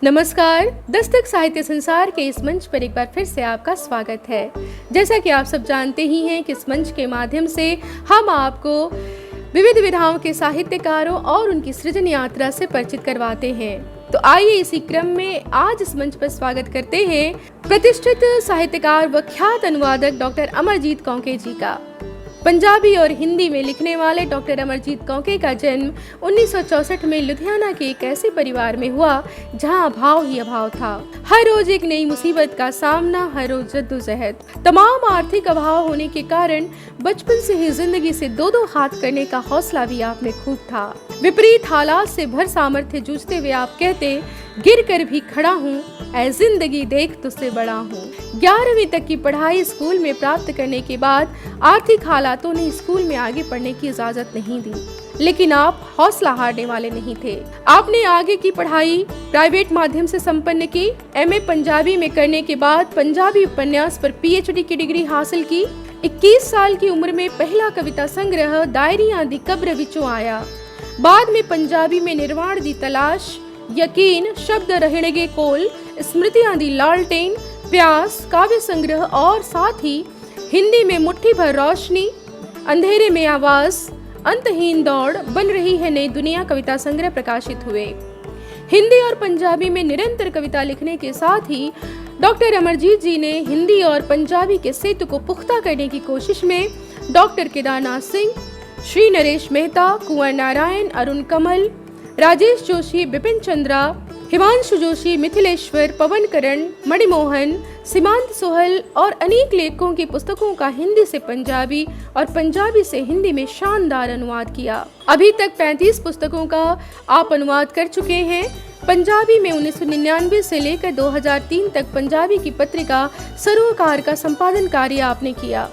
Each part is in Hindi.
नमस्कार। दस्तक साहित्य संसार के इस मंच पर एक बार फिर से आपका स्वागत है। जैसा कि आप सब जानते ही हैं कि इस मंच के माध्यम से हम आपको विविध विधाओं के साहित्यकारों और उनकी सृजन यात्रा से परिचित करवाते हैं। तो आइए इसी क्रम में आज इस मंच पर स्वागत करते हैं प्रतिष्ठित साहित्यकार व ख्यात अनुवादक डॉक्टर अमरजीत कौंके जी का। पंजाबी और हिंदी में लिखने वाले डॉक्टर अमरजीत कौंके का जन्म 1964 में लुधियाना के एक ऐसे परिवार में हुआ जहां अभाव ही अभाव था। हर रोज एक नई मुसीबत का सामना, हर रोज जद्दोजहद। तमाम आर्थिक अभाव होने के कारण बचपन से ही जिंदगी से दो दो हाथ करने का हौसला भी आप में खूब था। विपरीत हालात से भर सामर्थ्य जूझते हुए आप कहते, गिर कर भी खड़ा हूँ, ऐ जिंदगी देख तुझसे बड़ा हूँ। 11वीं तक की पढ़ाई स्कूल में प्राप्त करने के बाद आर्थिक हालातों ने स्कूल में आगे पढ़ने की इजाजत नहीं दी, लेकिन आप हौसला हारने वाले नहीं थे। आपने आगे की पढ़ाई प्राइवेट माध्यम से संपन्न की। एमए पंजाबी में करने के बाद पंजाबी उपन्यास पर पीएचडी की डिग्री हासिल की। 21 साल की उम्र में पहला कविता संग्रह डायरियां दी कब्र विचों आया। बाद में पंजाबी में निर्वाण दी तलाश, यकीन, शब्द रहणगे कोल, स्मृतियां दी लालटेन, प्यास, काव्य संग्रह और साथ ही हिंदी में मुट्ठी भर रोशनी, अंधेरे में आवाज, अंतहीन दौड़, बन रही है नई दुनिया कविता संग्रह प्रकाशित हुए। हिंदी और पंजाबी में निरंतर कविता लिखने के साथ ही डॉक्टर अमरजीत जी ने हिंदी और पंजाबी के सेतु को पुख्ता करने की कोशिश में डॉक्टर केदारनाथ सिंह, श्री नरेश मेहता, कुंवर नारायण, अरुण कमल, राजेश जोशी, बिपिन चंद्रा, हिमांशु जोशी, मिथिलेश्वर, पवन करण, मणिमोहन, सीमांत सोहल और अनेक लेखकों की पुस्तकों का हिंदी से पंजाबी और पंजाबी से हिंदी में शानदार अनुवाद किया। अभी तक 35 पुस्तकों का आप अनुवाद कर चुके हैं। पंजाबी में 1999 से लेकर 2003 तक पंजाबी की पत्रिका सरोकार का संपादन कार्य आपने किया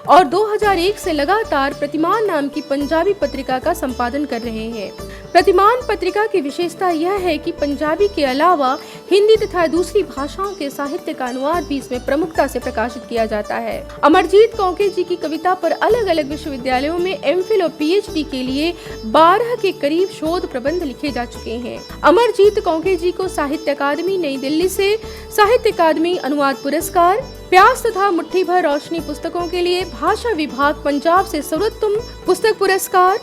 और 2001 से लगातार प्रतिमान नाम की पंजाबी पत्रिका का संपादन कर रहे हैं। प्रतिमान पत्रिका की विशेषता यह है कि पंजाबी के अलावा हिंदी तथा दूसरी भाषाओं के साहित्य का अनुवाद भी इसमें प्रमुखता से प्रकाशित किया जाता है। अमरजीत कौंके जी की कविता पर अलग अलग विश्वविद्यालयों में एमफिल और पीएचडी के लिए 12 के करीब शोध प्रबंध लिखे जा चुके हैं। अमरजीत कौंके जी को साहित्य अकादमी नई दिल्ली से साहित्य अकादमी अनुवाद पुरस्कार, प्यास तथा मुट्ठी भर रोशनी पुस्तकों के लिए भाषा विभाग पंजाब से सर्वोत्तम पुस्तक पुरस्कार,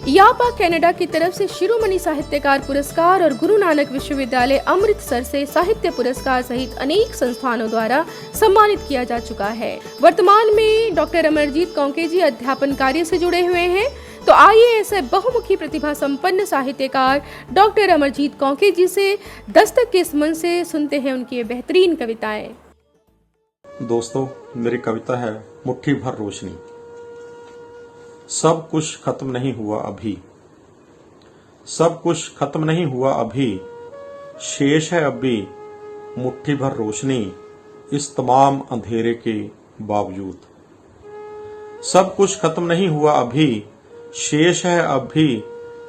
यापा कनाडा की तरफ से शिरोमणि साहित्यकार पुरस्कार और गुरु नानक विश्वविद्यालय अमृतसर से साहित्य पुरस्कार सहित अनेक संस्थानों द्वारा सम्मानित किया जा चुका है। वर्तमान में डॉक्टर अमरजीत कौंके जी अध्यापन कार्य से जुड़े हुए हैं। तो आइए ऐसे बहुमुखी प्रतिभा संपन्न साहित्यकार डॉक्टर अमरजीत कौंके जी से दस्तक के इस मंच से सुनते हैं उनकी बेहतरीन कविताएं। दोस्तों, मेरी कविता है मुट्ठी भर रोशनी। सब कुछ खत्म नहीं हुआ अभी, सब कुछ खत्म नहीं हुआ अभी, शेष है अब भी मुट्ठी भर रोशनी इस तमाम अंधेरे के बावजूद। सब कुछ खत्म नहीं हुआ अभी, शेष है अब भी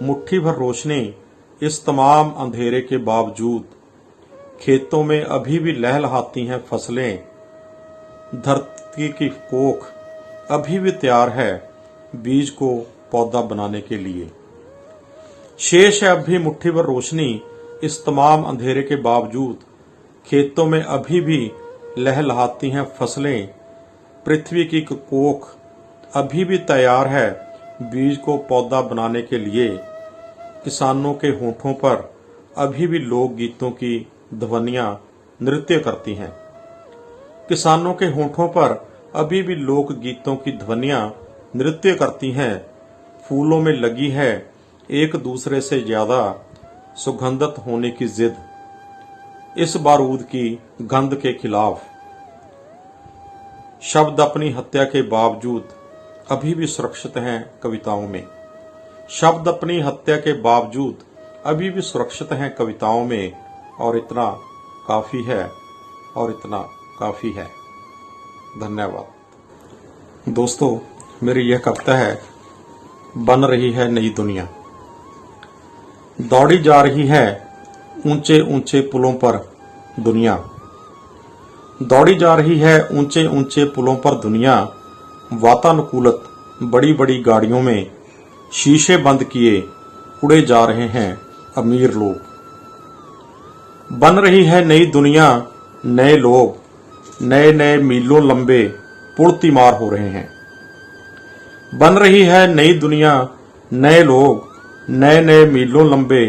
मुट्ठी भर रोशनी इस तमाम अंधेरे के बावजूद। खेतों में अभी भी लहलहाती हैं फसलें, धरती की कोख अभी भी तैयार है बीज को पौधा बनाने के लिए। शेष है अब भी मुट्ठी भर रोशनी इस तमाम अंधेरे के बावजूद। खेतों में अभी भी लहलहाती हैं फसलें, पृथ्वी की कोख अभी भी तैयार है बीज को पौधा बनाने के लिए। किसानों के होठों पर अभी भी लोक गीतों की ध्वनियां नृत्य करती हैं। किसानों के होठों पर अभी भी लोक गीतों की ध्वनियां नृत्य करती हैं। फूलों में लगी है एक दूसरे से ज्यादा सुगंधित होने की जिद, इस बारूद की गंध के खिलाफ। शब्द अपनी हत्या के बावजूद अभी भी सुरक्षित हैं कविताओं में। शब्द अपनी हत्या के बावजूद अभी भी सुरक्षित हैं कविताओं में। और इतना काफी है, और इतना काफी है। धन्यवाद। दोस्तों, मेरी यह कविता है बन रही है नई दुनिया। दौड़ी जा रही है ऊंचे ऊंचे पुलों पर दुनिया, दौड़ी जा रही है ऊंचे ऊंचे पुलों पर दुनिया। वातानुकूलित बड़ी बड़ी गाड़ियों में शीशे बंद किए उड़े जा रहे हैं अमीर लोग। बन रही है नई दुनिया, नए लोग, नए नए मीलों लंबे पुल तीमार हो रहे हैं। बन रही है नई दुनिया, नए लोग, नए नए मीलों लंबे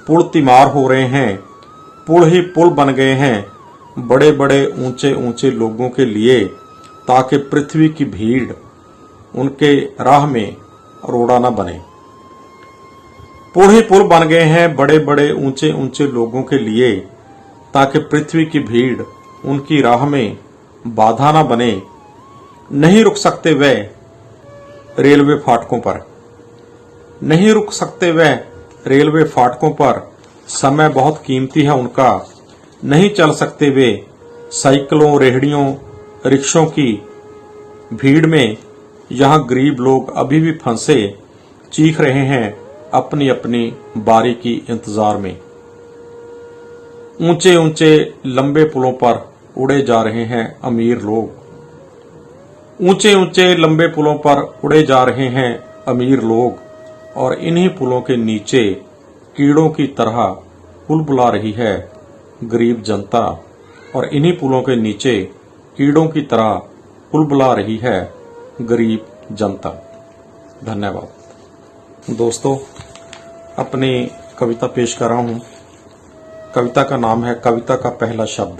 पुल तीमार हो रहे हैं। पुल ही पुल बन गए हैं बड़े बड़े ऊंचे ऊंचे लोगों के लिए, ताकि पृथ्वी की भीड़ उनके राह में रोड़ा न बने। पुल ही पुल बन गए हैं बड़े बड़े ऊंचे ऊंचे लोगों के लिए, ताकि पृथ्वी की भीड़ उनकी राह में बाधा न बने। नहीं रुक सकते वे रेलवे फाटकों पर, नहीं रुक सकते वे रेलवे फाटकों पर, समय बहुत कीमती है उनका। नहीं चल सकते वे साइकिलों, रेहड़ियों, रिक्शों की भीड़ में। यहाँ गरीब लोग अभी भी फंसे चीख रहे हैं अपनी अपनी बारी की इंतजार में। ऊंचे ऊंचे लंबे पुलों पर उड़े जा रहे हैं अमीर लोग। ऊंचे ऊंचे लंबे पुलों पर उड़े जा रहे हैं अमीर लोग, और इन्हीं पुलों के नीचे कीड़ों की तरह बुलबुला रही है गरीब जनता, और इन्हीं पुलों के नीचे कीड़ों की तरह बुलबुला रही है गरीब जनता। धन्यवाद। दोस्तों, अपनी कविता पेश कर रहा हूं। कविता का नाम है कविता का पहला शब्द।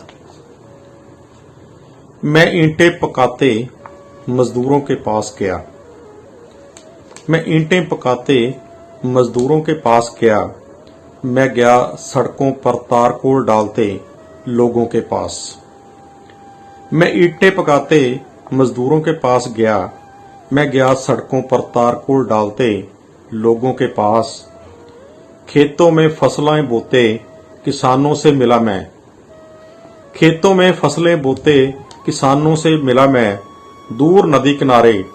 मैं ईंटें पकाते मजदूरों के पास गया, मैं ईंटें पकाते मजदूरों के पास गया, मैं गया सड़कों पर तारकोल डालते लोगों के पास। मैं ईंटें पकाते मजदूरों के पास गया, मैं गया सड़कों पर तारकोल डालते लोगों के पास। खेतों में फसलें बोते किसानों से मिला मैं, खेतों में फसलें बोते किसानों से मिला मैं। दूर नदी किनारे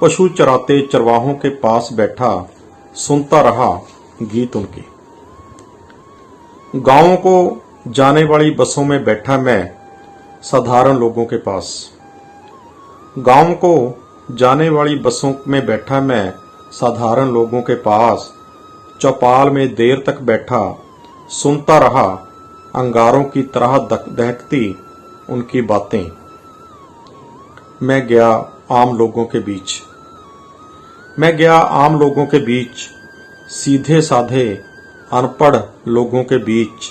पशु चराते चरवाहों के पास बैठा, सुनता रहा गीत उनके। गांवों को जाने वाली बसों में बैठा मैं साधारण लोगों के पास। गांव को जाने वाली बसों में बैठा मैं साधारण लोगों के पास। चौपाल में देर तक बैठा, सुनता रहा अंगारों की तरह दहकती उनकी बातें। मैं गया आम लोगों के बीच, मैं गया आम लोगों के बीच, सीधे साधे अनपढ़ लोगों के बीच।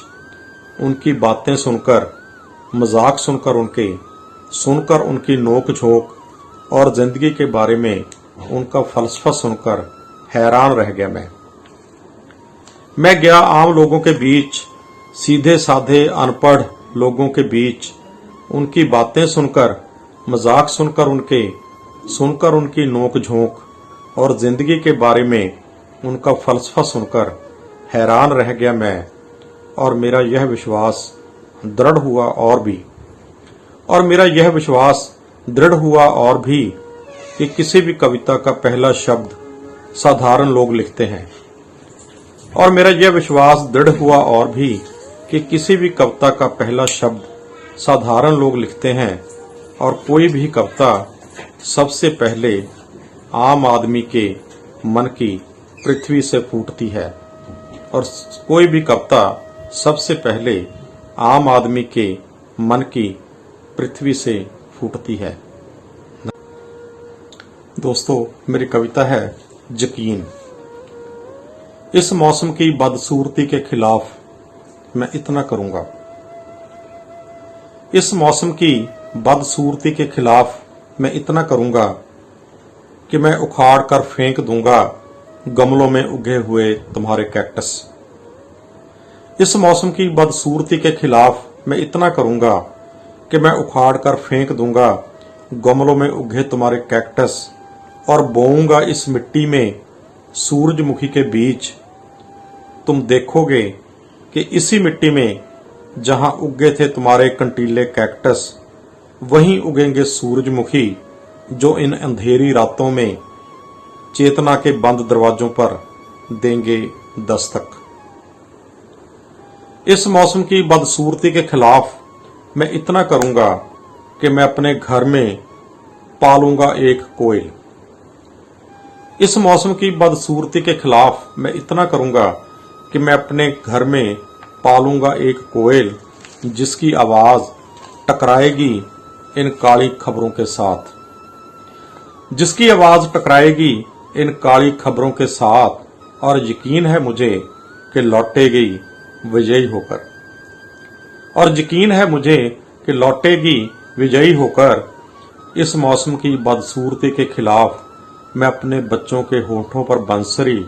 उनकी बातें सुनकर, मजाक सुनकर उनकी नोक झोंक और जिंदगी के बारे में उनका फलसफा सुनकर हैरान रह गया मैं गया आम लोगों के बीच, सीधे साधे अनपढ़ लोगों के बीच। उनकी बातें सुनकर, मजाक सुनकर उनकी नोक झोंक और जिंदगी के बारे में उनका फलसफा सुनकर हैरान रह गया मैं। और मेरा यह विश्वास दृढ़ हुआ और भी कि किसी भी कविता का पहला शब्द साधारण लोग लिखते हैं। और मेरा यह विश्वास दृढ़ हुआ और भी कि किसी भी कविता का पहला शब्द साधारण लोग लिखते हैं। और कोई भी कविता सबसे पहले आम आदमी के मन की पृथ्वी से फूटती है, और कोई भी कविता सबसे पहले आम आदमी के मन की पृथ्वी से फूटती है। दोस्तों, मेरी कविता है यकीन। इस मौसम की बदसूरती के खिलाफ मैं इतना करूंगा, इस मौसम की बदसूरती के खिलाफ मैं इतना करूंगा कि मैं उखाड़ कर फेंक दूंगा गमलों में उगे हुए तुम्हारे कैक्टस। इस मौसम की बदसूरती के खिलाफ मैं इतना करूंगा कि मैं उखाड़ कर फेंक दूंगा गमलों में उगे तुम्हारे कैक्टस, और बोऊंगा इस मिट्टी में सूरजमुखी के बीज। तुम देखोगे कि इसी मिट्टी में जहां उगे थे तुम्हारे कंटीले कैक्टस, वहीं उगेंगे सूरजमुखी जो इन अंधेरी रातों में चेतना के बंद दरवाजों पर देंगे दस्तक। इस मौसम की बदसूरती के खिलाफ मैं इतना करूंगा कि मैं अपने घर में पालूंगा एक कोयल। इस मौसम की बदसूरती के खिलाफ मैं इतना करूंगा कि मैं अपने घर में पालूंगा एक कोयल जिसकी आवाज टकराएगी इन काली खबरों के साथ, जिसकी आवाज टकराएगी इन काली खबरों के साथ, और यकीन है मुझे कि लौटेगी विजयी होकर, और यकीन है मुझे कि लौटेगी विजयी होकर। इस मौसम की बदसूरती के खिलाफ मैं अपने बच्चों के होठों पर बंसरी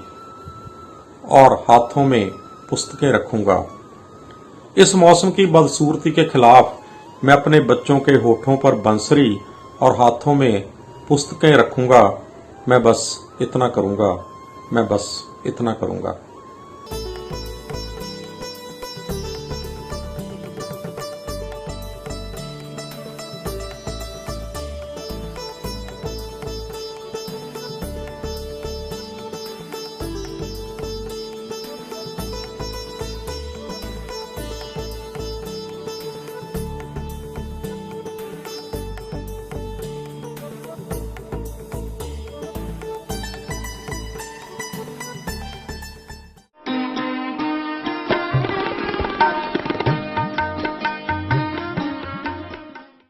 और हाथों में पुस्तकें रखूंगा। इस मौसम की बदसूरती के खिलाफ मैं अपने बच्चों के होठों पर बंसरी और हाथों में पुस्तकें रखूंगा। मैं बस इतना करूंगा, मैं बस इतना करूंगा।